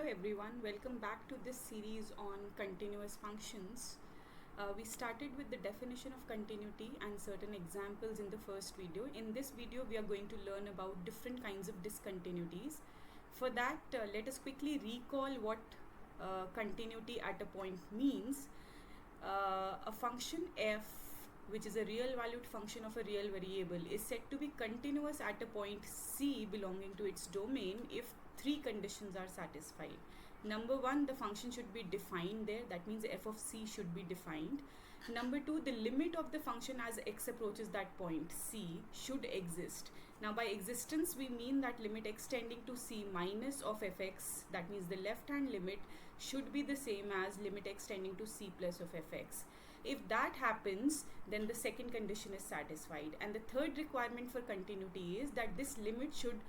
everyone, welcome back to this series on continuous functions. We started with the definition of continuity and certain examples in the first video. In this video, we are going to learn about different kinds of discontinuities. For that, let us quickly recall what continuity at a point means. A function f, which is a real valued function of a real variable, is said to be continuous at a point c belonging to its domain if three conditions are satisfied. Number one, the function should be defined there. That means f of c should be defined. Number two, the limit of the function as x approaches that point c should exist. Now by existence we mean that limit extending to c minus of fx, that means the left hand limit should be the same as limit extending to c plus of fx. If that happens, then the second condition is satisfied. And the third requirement for continuity is that this limit should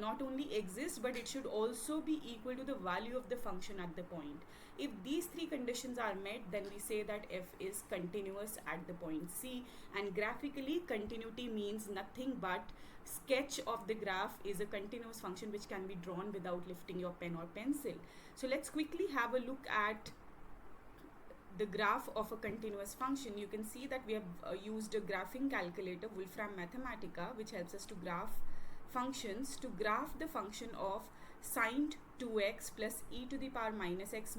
not only exist, but it should also be equal to the value of the function at the point. If these three conditions are met, then we say that f is continuous at the point c, and graphically continuity means nothing but sketch of the graph is a continuous function which can be drawn without lifting your pen or pencil. So let's quickly have a look at the graph of a continuous function. You can see that we have used a graphing calculator, Wolfram Mathematica, which helps us to graph functions. To graph the function of sine 2x plus e to the power minus x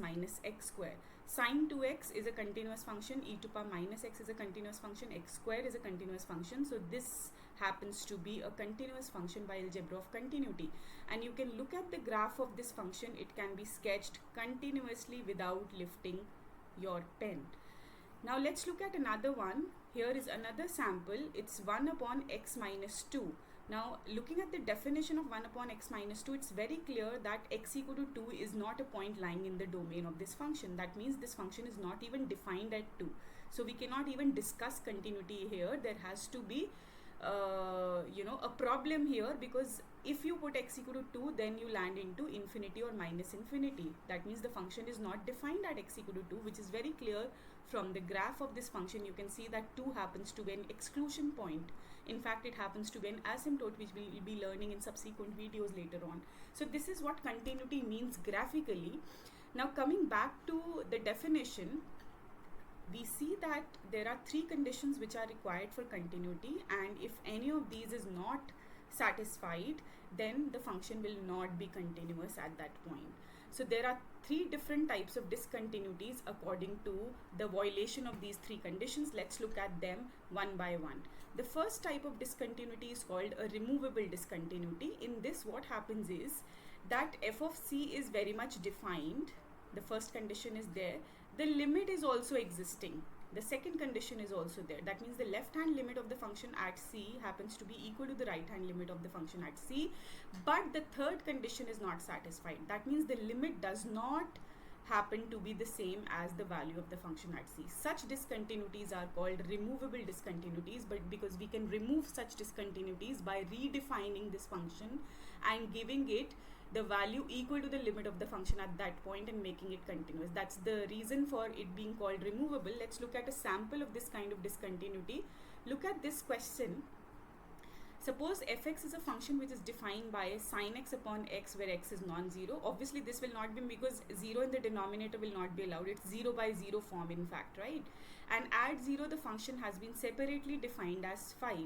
square. Sine 2x is a continuous function, e to the power minus x is a continuous function, x square is a continuous function. So this happens to be a continuous function by algebra of continuity. And you can look at the graph of this function. It can be sketched continuously without lifting your pen. Now let's look at another one. Here is another sample. It's 1 upon x minus 2. Now looking at the definition of 1 upon x minus 2, it's very clear that x equal to 2 is not a point lying in the domain of this function. That means this function is not even defined at 2. So we cannot even discuss continuity here. There has to be a problem here, because if you put x equal to 2, then you land into infinity or minus infinity. That means the function is not defined at x equal to 2, which is very clear from the graph of this function. You can see that 2 happens to be an exclusion point. In fact, it happens to be an asymptote, which we will be learning in subsequent videos later on. So this is what continuity means graphically. Now coming back to the definition, we see that there are three conditions which are required for continuity, and if any of these is not satisfied, then the function will not be continuous at that point. So there are three different types of discontinuities according to the violation of these three conditions. Let's look at them one by one. The first type of discontinuity is called a removable discontinuity. In this, what happens is that f of c is very much defined. The first condition is there. The limit is also existing. The second condition is also there. That means the left hand limit of the function at c happens to be equal to the right hand limit of the function at c, but the third condition is not satisfied. That means the limit does not happen to be the same as the value of the function at c. Such discontinuities are called removable discontinuities, but because we can remove such discontinuities by redefining this function and giving it the value equal to the limit of the function at that point and making it continuous. That's the reason for it being called removable. Let's look at a sample of this kind of discontinuity. Look at this question. Suppose fx is a function which is defined by sine x upon x, where x is non-zero. Obviously this will not be, because 0 in the denominator will not be allowed. It's 0 by 0 form in fact, right? And at 0 the function has been separately defined as 5.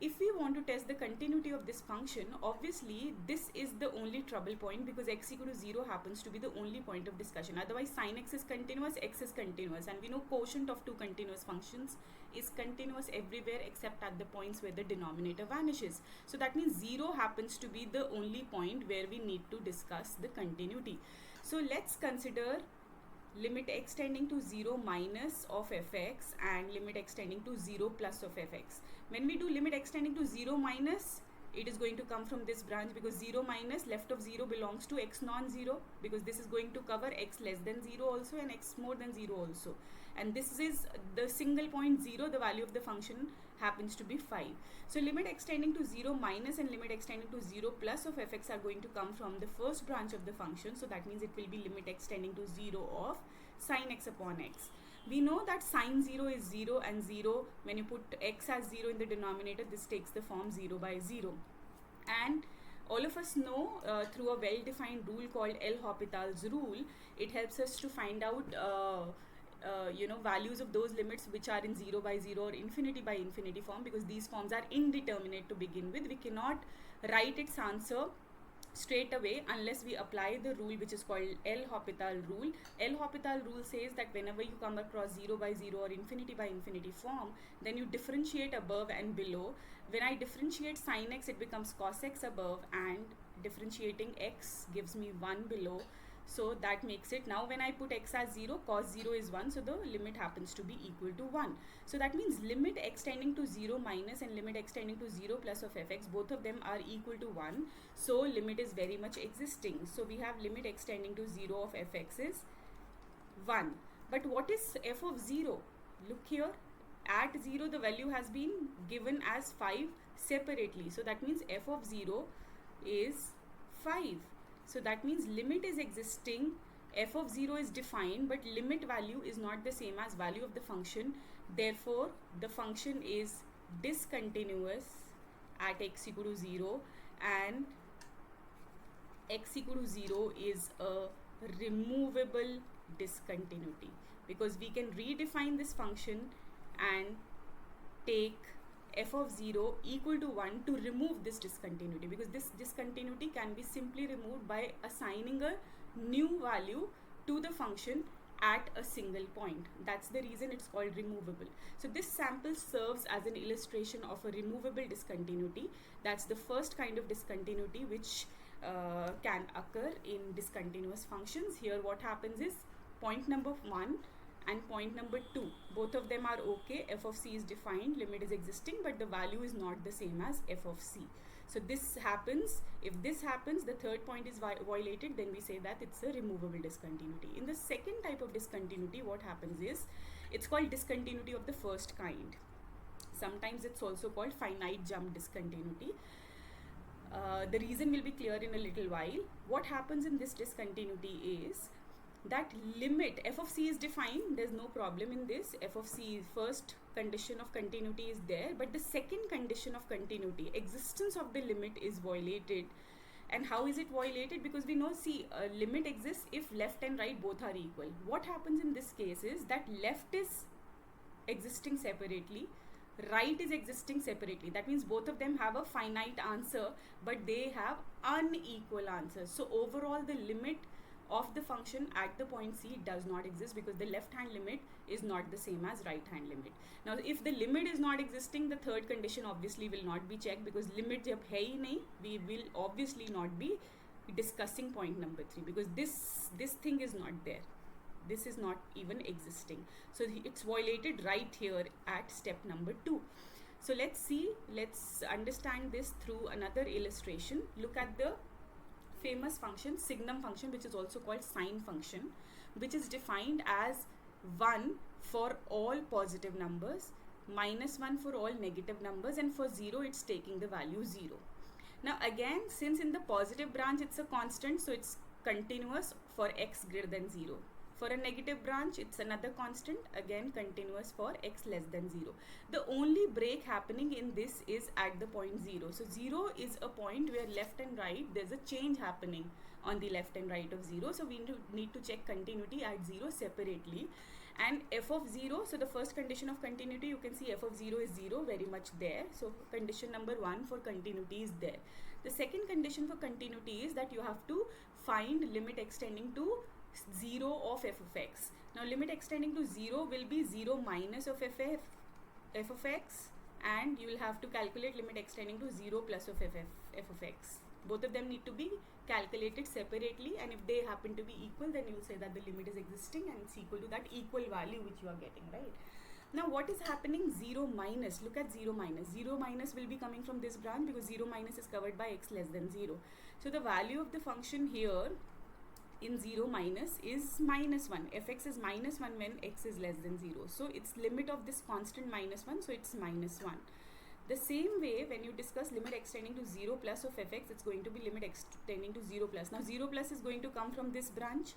If we want to test the continuity of this function, obviously this is the only trouble point, because x equal to 0 happens to be the only point of discussion. Otherwise sine x is continuous, x is continuous, and we know quotient of two continuous functions is continuous everywhere except at the points where the denominator vanishes. So that means 0 happens to be the only point where we need to discuss the continuity. So let's consider limit x tending to 0 minus of fx and limit x tending to 0 plus of fx. When we do limit x tending to 0 minus, it is going to come from this branch, because 0 minus left of 0 belongs to x non-zero, because this is going to cover x less than 0 also and x more than 0 also. And this is the single point 0, the value of the function happens to be 5. So limit x tending to 0 minus and limit x tending to 0 plus of fx are going to come from the first branch of the function. So that means it will be limit x tending to 0 of sine x upon x. We know that sine 0 is 0, and 0, when you put x as 0 in the denominator, this takes the form 0 by 0. And all of us know through a well-defined rule called L'Hopital's rule, it helps us to find out values of those limits which are in 0 by 0 or infinity by infinity form, because these forms are indeterminate to begin with. We cannot write its answer straight away unless we apply the rule which is called L'Hopital rule. L'Hopital rule says that whenever you come across 0 by 0 or infinity by infinity form, then you differentiate above and below. When I differentiate sin x, it becomes cos x above, and differentiating x gives me 1 below. So that makes it, now when I put x as 0, cos 0 is 1, so the limit happens to be equal to 1. So that means limit x tending to 0 minus and limit x tending to 0 plus of fx, both of them are equal to 1. So limit is very much existing. So we have limit x tending to 0 of fx is 1. But what is f of 0? Look here, at 0 the value has been given as 5 separately. So that means f of 0 is 5. So that means limit is existing, f of 0 is defined, but limit value is not the same as value of the function. Therefore, the function is discontinuous at x equal to 0, and x equal to 0 is a removable discontinuity, because we can redefine this function and take f of 0 equal to 1 to remove this discontinuity, because this discontinuity can be simply removed by assigning a new value to the function at a single point. That's the reason it's called removable. So this sample serves as an illustration of a removable discontinuity. That's the first kind of discontinuity which can occur in discontinuous functions. Here what happens is, point number 1 and point number 2, both of them are okay. F of c is defined, limit is existing, but the value is not the same as f of c. So this happens, if this happens, the third point is violated, then we say that it's a removable discontinuity. In the second type of discontinuity, what happens is, it's called discontinuity of the first kind. Sometimes it's also called finite jump discontinuity. The reason will be clear in a little while. What happens in this discontinuity is that limit f of c is defined, there's no problem in this. F of c, first condition of continuity is there, but the second condition of continuity, existence of the limit, is violated. And how is it violated? Because we know, see, a limit exists if left and right both are equal. What happens in this case is that left is existing separately, right is existing separately. That means both of them have a finite answer, but they have unequal answers. So overall the limit of the function at the point C does not exist, because the left hand limit is not the same as right hand limit. Now if the limit is not existing, the third condition obviously will not be checked, because limit jab hai hi nahi, we will obviously not be discussing point number 3, because this thing is not there. This is not even existing. So it's violated right here at step number 2. So let's understand this through another illustration. Look at the famous function, signum function, which is also called sine function, which is defined as 1 for all positive numbers, -1 for all negative numbers, and for 0 it's taking the value 0. Now again, since in the positive branch it's a constant, so it's continuous for x greater than 0. For a negative branch, it's another constant, again continuous for x less than 0. The only break happening in this is at the point 0. So 0 is a point where left and right, there's a change happening on the left and right of 0. So we need to check continuity at 0 separately. And f of 0, so the first condition of continuity, you can see f of 0 is 0, very much there. So condition number 1 for continuity is there. The second condition for continuity is that you have to find limit extending to 0 of f of x. Now limit extending to 0 will be 0 minus of f of x, and you will have to calculate limit extending to 0 plus of f of x. Both of them need to be calculated separately, and if they happen to be equal, then you will say that the limit is existing and it's equal to that equal value which you are getting, right? Now what is happening? 0 minus, look at 0 minus. 0 minus will be coming from this branch, because 0 minus is covered by x less than 0. So the value of the function here in 0 minus is -1. fx is -1 when x is less than 0. So it's limit of this constant -1, so it's -1. The same way, when you discuss limit extending to 0 plus of fx, it's going to be limit extending to 0 plus. Now 0 plus is going to come from this branch,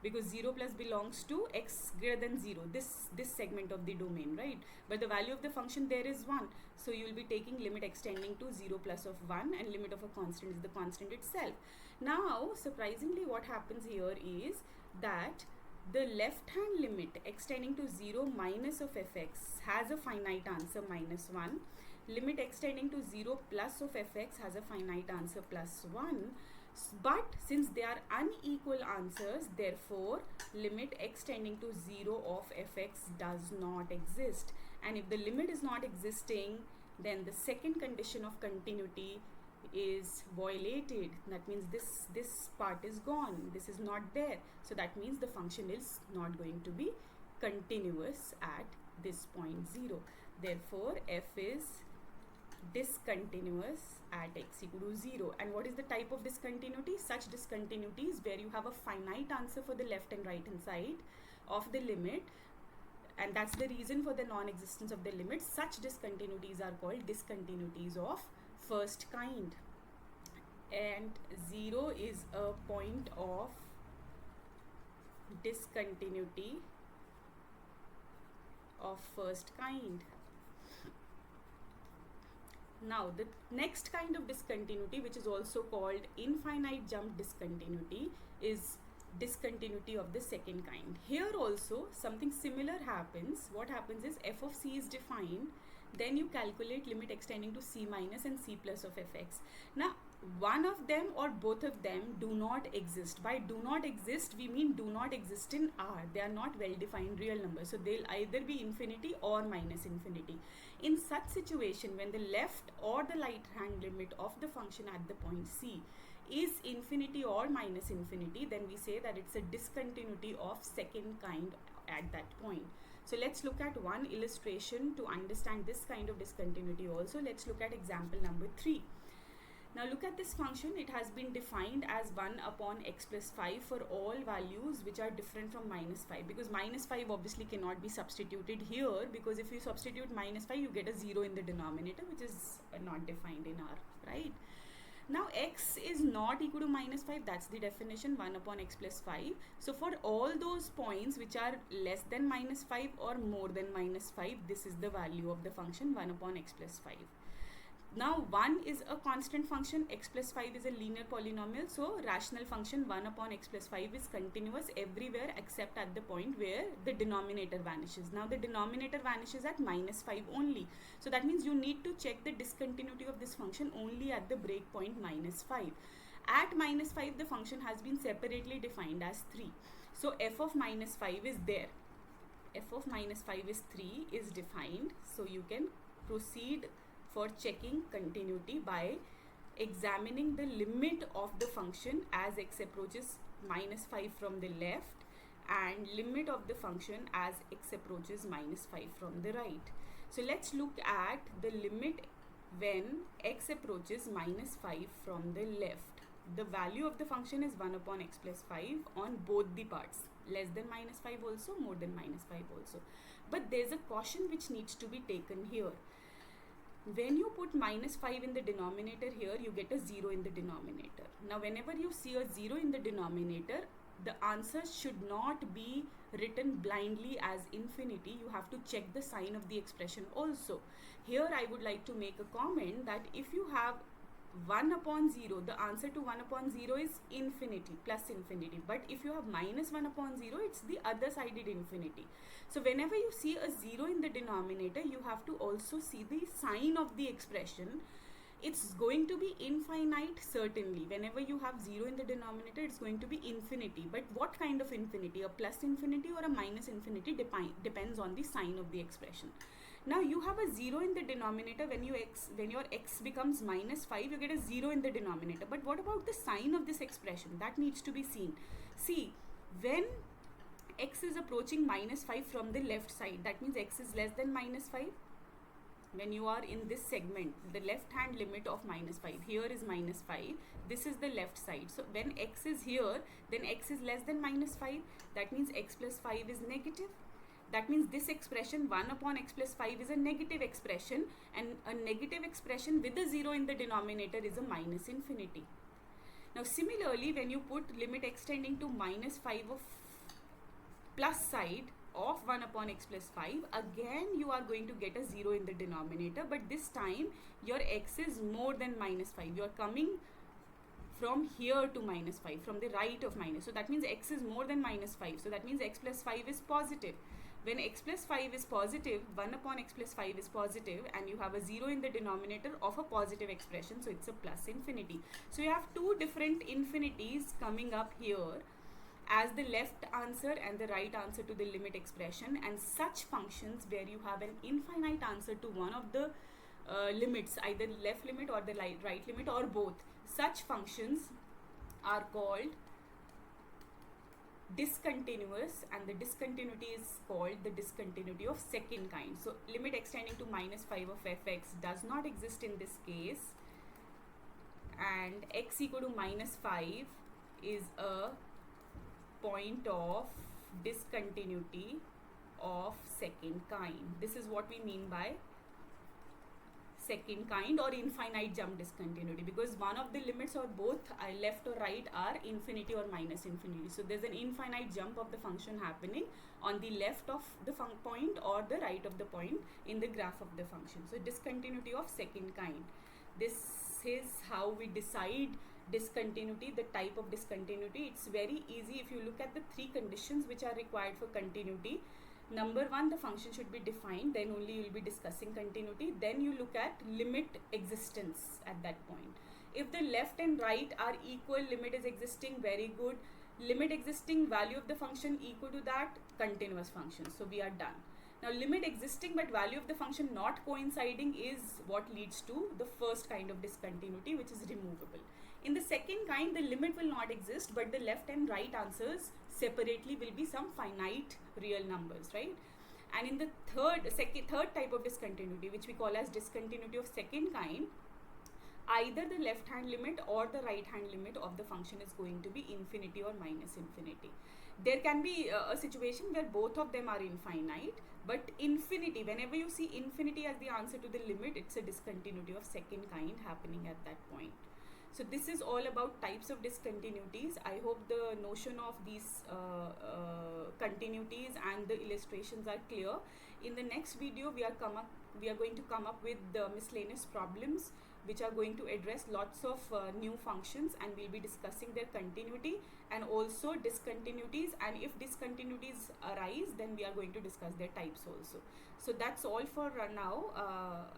because 0 plus belongs to x greater than 0, this segment of the domain, right? But the value of the function there is 1, so you will be taking limit extending to 0 plus of 1, and limit of a constant is the constant itself. Now surprisingly, what happens here is that the left hand limit extending to 0 minus of fx has a finite answer -1. Limit extending to 0 plus of fx has a finite answer +1. But since they are unequal answers, therefore limit extending to 0 of fx does not exist. And if the limit is not existing, then the second condition of continuity is violated. That means this part is gone, this is not there, so that means the function is not going to be continuous at this point 0. Therefore f is discontinuous at x equal to 0. And what is the type of discontinuity? Such discontinuities where you have a finite answer for the left and right hand side of the limit, and that's the reason for the non-existence of the limit. Such discontinuities are called discontinuities of first kind, and 0 is a point of discontinuity of first kind. Now the next kind of discontinuity, which is also called infinite jump discontinuity, is discontinuity of the second kind. Here also something similar happens. What happens is f of c is defined, then you calculate limit extending to c minus and c plus of fx. Now one of them or both of them do not exist. By do not exist, we mean do not exist in R. They are not well defined real numbers, so they'll either be infinity or minus infinity. In such situation, when the left or the right hand limit of the function at the point c is infinity or minus infinity, then we say that it's a discontinuity of second kind at that point. So let's look at one illustration to understand this kind of discontinuity also. Let's look at example number 3. Now look at this function. It has been defined as 1 upon x plus 5 for all values which are different from -5, because -5 obviously cannot be substituted here, because if you substitute -5 you get a 0 in the denominator, which is not defined in R, right? Now x is not equal to -5, that's the definition, 1 upon x plus 5. So for all those points which are less than -5 or more than -5, this is the value of the function 1 upon x plus 5. Now 1 is a constant function, x plus 5 is a linear polynomial, so rational function 1 upon x plus 5 is continuous everywhere except at the point where the denominator vanishes. Now the denominator vanishes at -5 only, so that means you need to check the discontinuity of this function only at the breakpoint -5. At -5 the function has been separately defined as 3, so f of -5 is there. F of -5 is 3 is defined, so you can proceed for checking continuity by examining the limit of the function as x approaches -5 from the left and limit of the function as x approaches -5 from the right. So let's look at the limit when x approaches -5 from the left. The value of the function is 1 upon x plus 5 on both the parts, less than -5 also, more than -5 also. But there's a caution which needs to be taken here. When you put -5 in the denominator here, you get a 0 in the denominator. Now whenever you see a 0 in the denominator, the answer should not be written blindly as infinity. You have to check the sign of the expression also. Here I would like to make a comment that if you have 1 upon 0, the answer to 1 upon 0 is infinity, plus infinity. But if you have -1 upon 0, it's the other sided infinity. So whenever you see a 0 in the denominator, you have to also see the sign of the expression. It's going to be infinite, certainly. Whenever you have 0 in the denominator, it's going to be infinity. But what kind of infinity? A plus infinity or a minus infinity depends on the sign of the expression. Now you have a 0 in the denominator. When your x becomes -5, you get a 0 in the denominator. But what about the sign of this expression? That needs to be seen. See, when x is approaching -5 from the left side, that means x is less than -5. When you are in this segment, the left hand limit of -5, here is -5, this is the left side. So when x is here, then x is less than -5, that means x plus 5 is negative. That means this expression 1 upon x plus 5 is a negative expression, and a negative expression with a 0 in the denominator is a -infinity. Now similarly, when you put limit extending to -5 of plus side of 1 upon x plus 5, again you are going to get a 0 in the denominator, but this time your x is more than minus 5. You are coming from here to minus 5, from the right of minus. So that means x is more than minus 5. So that means x plus 5 is positive. When x plus 5 is positive, 1 upon x plus 5 is positive, and you have a 0 in the denominator of a positive expression, so it's a plus infinity. So you have two different infinities coming up here as the left answer and the right answer to the limit expression, and such functions where you have an infinite answer to one of the limits, either left limit or the right limit or both, such functions are called discontinuous, and the discontinuity is called the discontinuity of second kind. So limit extending to minus 5 of fx does not exist in this case, and x equal to minus 5 is a point of discontinuity of second kind. This is what we mean by second kind or infinite jump discontinuity, because one of the limits or both left or right are infinity or minus infinity. So there's an infinite jump of the function happening on the left of the point or the right of the point in the graph of the function. So discontinuity of second kind. This is how we decide discontinuity, the type of discontinuity. It's very easy if you look at the three conditions which are required for continuity. Number one, the function should be defined, then only you will be discussing continuity. Then you look at limit existence at that point. If the left and right are equal, limit is existing, very good. Limit existing, value of the function equal to that, continuous function. So we are done. Now limit existing but value of the function not coinciding is what leads to the first kind of discontinuity, which is removable. In the second kind, the limit will not exist, but the left and right answers separately will be some finite real numbers, right? And in the third type of discontinuity, which we call as discontinuity of second kind, either the left hand limit or the right hand limit of the function is going to be infinity or minus infinity. There can be a situation where both of them are infinite, but infinity, whenever you see infinity as the answer to the limit, it's a discontinuity of second kind happening at that point. So this is all about types of discontinuities. I hope the notion of these continuities and the illustrations are clear. In the next video, we are going to come up with the miscellaneous problems which are going to address lots of new functions, and we'll be discussing their continuity and also discontinuities, and if discontinuities arise, then we are going to discuss their types also. So that's all for now.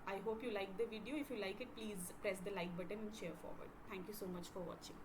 I hope you like the video. If you like it, please press the like button and share forward. Thank you so much for watching.